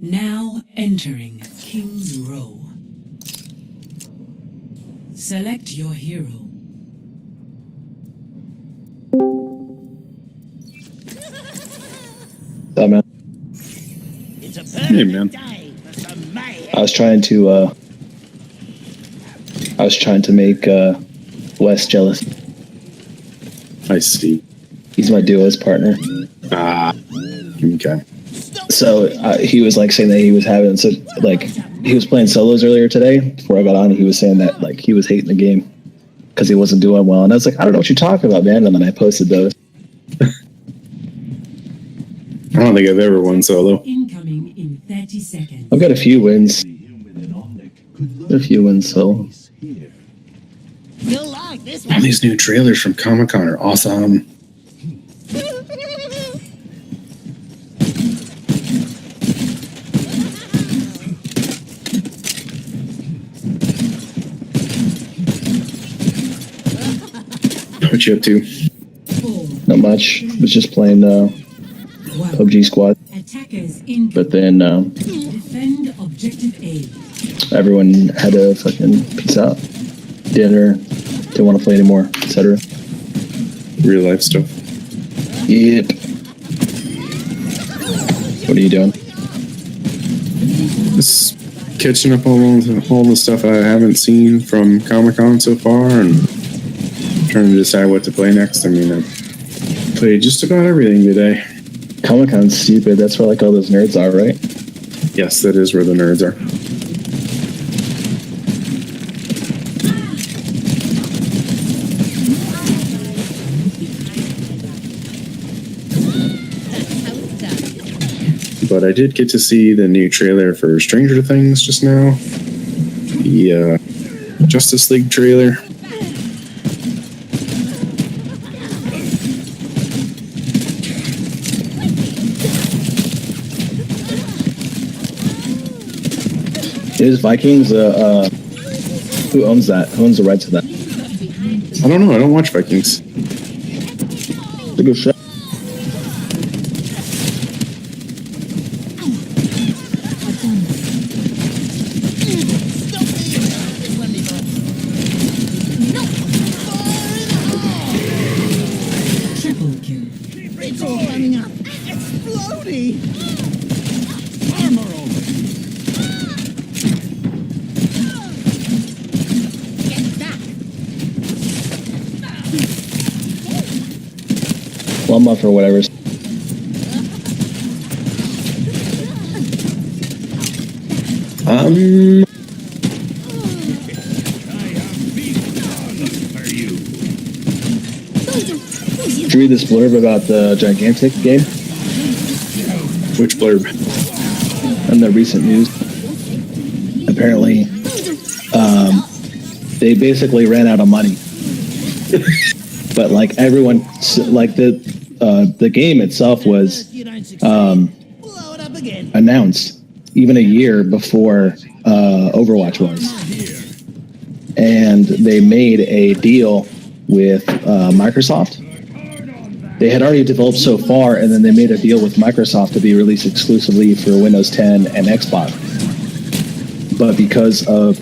Now entering King's Row. Select your hero. Hey, man. Hey, man. I was trying to make Wes jealous. I see. He's my duos partner. Ah, okay. So he was like saying that he was having he was playing solos earlier today. Before I got on, he was saying that like he was hating the game because he wasn't doing well, and I was like, I don't know what you're talking about, man. And then I posted those. I don't think I've ever won solo. Incoming in 30 seconds. I've got a few wins. So You'll like this All one. these new trailers from Comic-Con are awesome. What you up to? not much. Was just playing PUBG Squad. Attackers in. But then Defend objective A. everyone had to fucking peace out. Dinner, didn't want to play anymore, etc. Real life stuff. Yep. What are you doing? Just catching up on all the stuff I haven't seen from Comic-Con so far and trying to decide what to play next. I mean, I played just about everything today. Comic-Con's stupid. That's where like all those nerds are, right? Yes, that is where the nerds are. But I did get to see the new trailer for Stranger Things just now. The Justice League trailer. Is Vikings who owns that? Who owns the rights to that? I don't know. I don't watch Vikings. It's a good show. Triple kill. It's all coming up. Exploding. Armor over. Get back. Plum up or whatever. Did you read this blurb about the Gigantic game Which blurb? in the recent news? Apparently, they basically ran out of money. But like everyone, like the game itself was Blow it up again. announced even a year before Overwatch was, and they made a deal with Microsoft. They had already developed so far, and then they made a deal with Microsoft to be released exclusively for Windows 10 and Xbox. But because of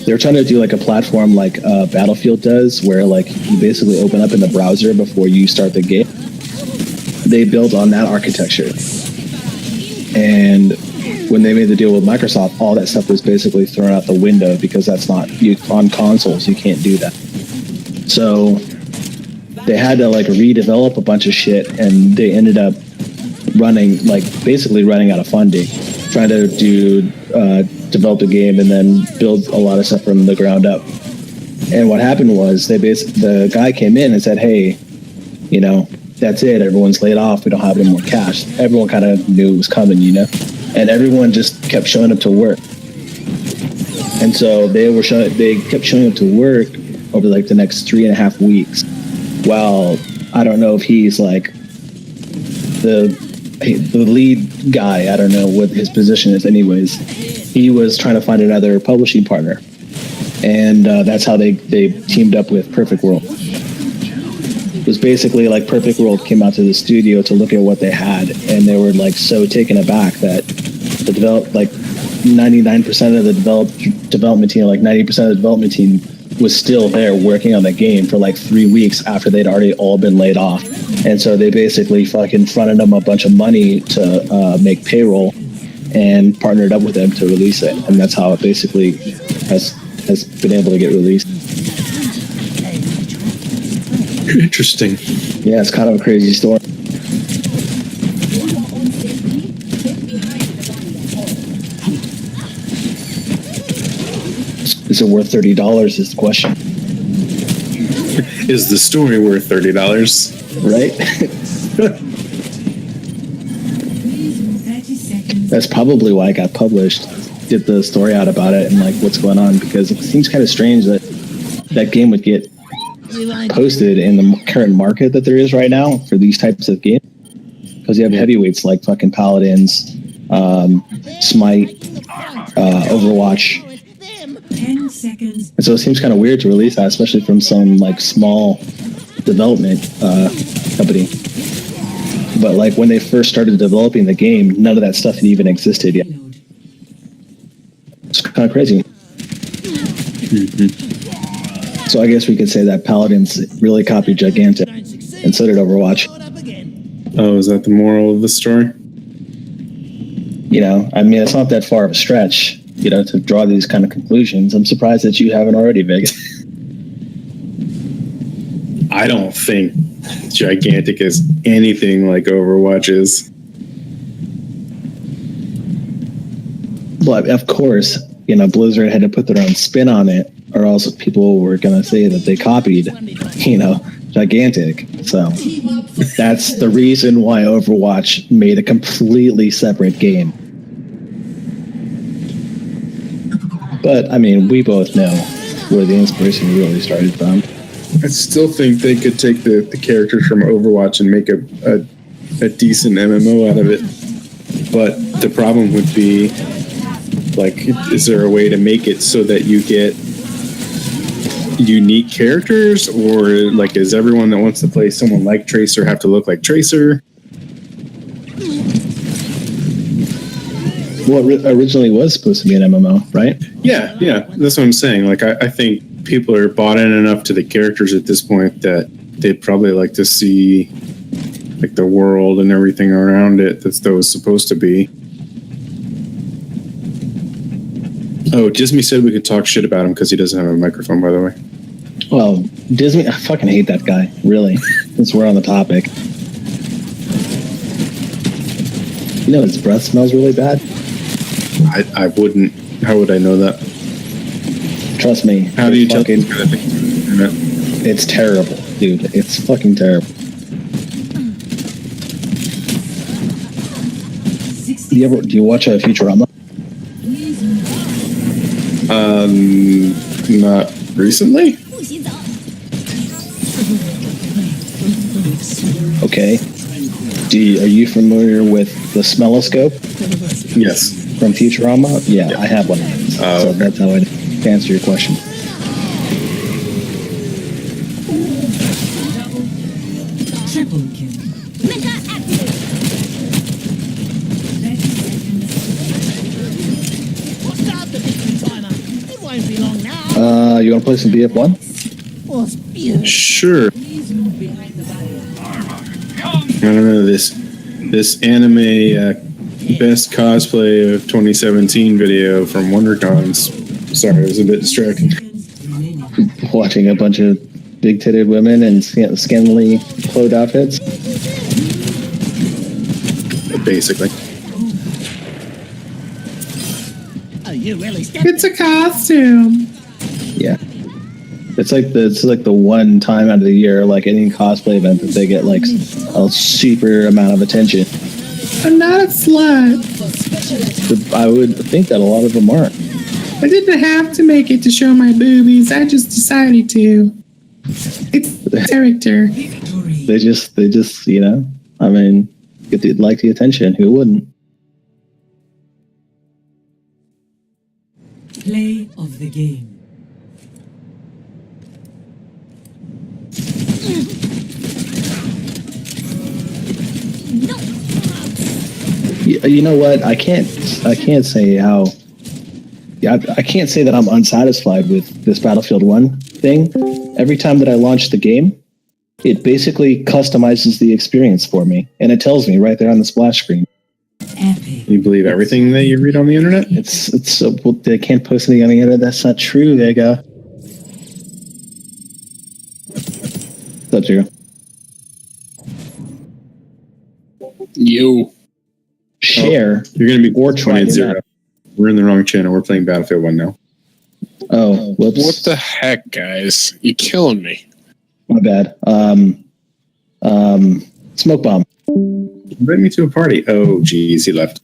they're trying to do like a platform like Battlefield does, where like you basically open up in the browser before you start the game. They built on that architecture, and when they made the deal with Microsoft, all that stuff was basically thrown out the window because that's not on consoles. You can't do that. So they had to like redevelop a bunch of shit, and they ended up basically running out of funding, trying to develop a game and then build a lot of stuff from the ground up. And what happened was the guy came in and said, "Hey, that's it. Everyone's laid off. We don't have any more cash." Everyone kind of knew it was coming, and everyone just kept showing up to work. And so they kept showing up to work over like the next 3.5 weeks. Well, I don't know if he's like the lead guy. I don't know what his position is. Anyways, he was trying to find another publishing partner, and that's how they teamed up with Perfect World. It was basically like Perfect World came out to the studio to look at what they had, and they were like so taken aback that the develop like 99% of the development team, like 90% of the development team was still there working on the game for like 3 weeks after they'd already all been laid off. And so they basically fucking fronted them a bunch of money to make payroll and partnered up with them to release it. And that's how it basically has been able to get released. Interesting. Yeah, it's kind of a crazy story. Is it worth $30 is the question. Is the story worth $30? Right? 30 seconds. That's probably why it got published. Get the story out about it and like what's going on, because it seems kind of strange that that game would get posted in the current market that there is right now for these types of games. Because you have heavyweights like fucking Paladins, Smite, Overwatch. 10 seconds. And so it seems kind of weird to release that, especially from some like small development company. But like when they first started developing the game, none of that stuff had even existed yet. Reload. It's kind of crazy. So I guess we could say that Paladins really copied Gigantic, and so did Overwatch. Oh, is that the moral of the story? You know, I mean, it's not that far of a stretch, you know, to draw these kind of conclusions. I'm surprised that you haven't already, Vegas. I don't think Gigantic is anything like Overwatch is. But of course, you know, Blizzard had to put their own spin on it, or else people were going to say that they copied, you know, Gigantic. So that's the reason why Overwatch made a completely separate game. But I mean, we both know where the inspiration really started from. I still think they could take the characters from Overwatch and make a decent MMO out of it. But the problem would be, like, is there a way to make it so that you get unique characters, or like, is everyone that wants to play someone like Tracer have to look like Tracer? Well, it originally was supposed to be an MMO, right? Yeah, that's what I'm saying. Like, I think people are bought in enough to the characters at this point that they'd probably like to see like the world and everything around it that was supposed to be. Oh, Disney said we could talk shit about him because he doesn't have a microphone, by the way. Well, Disney, I fucking hate that guy, really, since we're on the topic. You know, his breath smells really bad. I wouldn't. How would I know that? Trust me. How do you tell? fucking, It's terrible, dude. It's fucking terrible. 60 Do you watch Futurama? Not recently. Okay. Are you familiar with the smelloscope Yes. from Futurama? Yeah, I have one of those. So okay. that's how I answer your question. triple kill. 30 seconds. You want to play some BF1? Sure. Please move behind the barrier. I don't know this anime best cosplay of 2017 video from WonderCons. Sorry, it was a bit distracting. Seconds remaining. Watching a bunch of big-titted women in scantily clothed outfits. Basically, Oh, you really stepped it's a costume. Yeah. It's like the one time out of the year, like any cosplay event, that they get like a super amount of attention. I'm not a slut. But I would think that a lot of them aren't. I didn't have to make it to show my boobies. I just decided to. It's character. Victory. They just, you know, I mean, get the attention. Who wouldn't? Play of the game. You know what? I can't say how. Yeah, I can't say that I'm unsatisfied with this Battlefield 1 thing. Every time that I launch the game, it basically customizes the experience for me, and it tells me right there on the splash screen. Epic. You believe everything that you read on the internet? It's so well, they can't post anything on the internet. That's not true, Vega. What's up, Zero? You. Share You're going to be or try to 20-0. We're in the wrong channel. We're playing Battlefield 1 now. Oh, whoops. What the heck, guys? You killing me. My bad. Smoke bomb. Invite me to a party. Oh, geez, he left.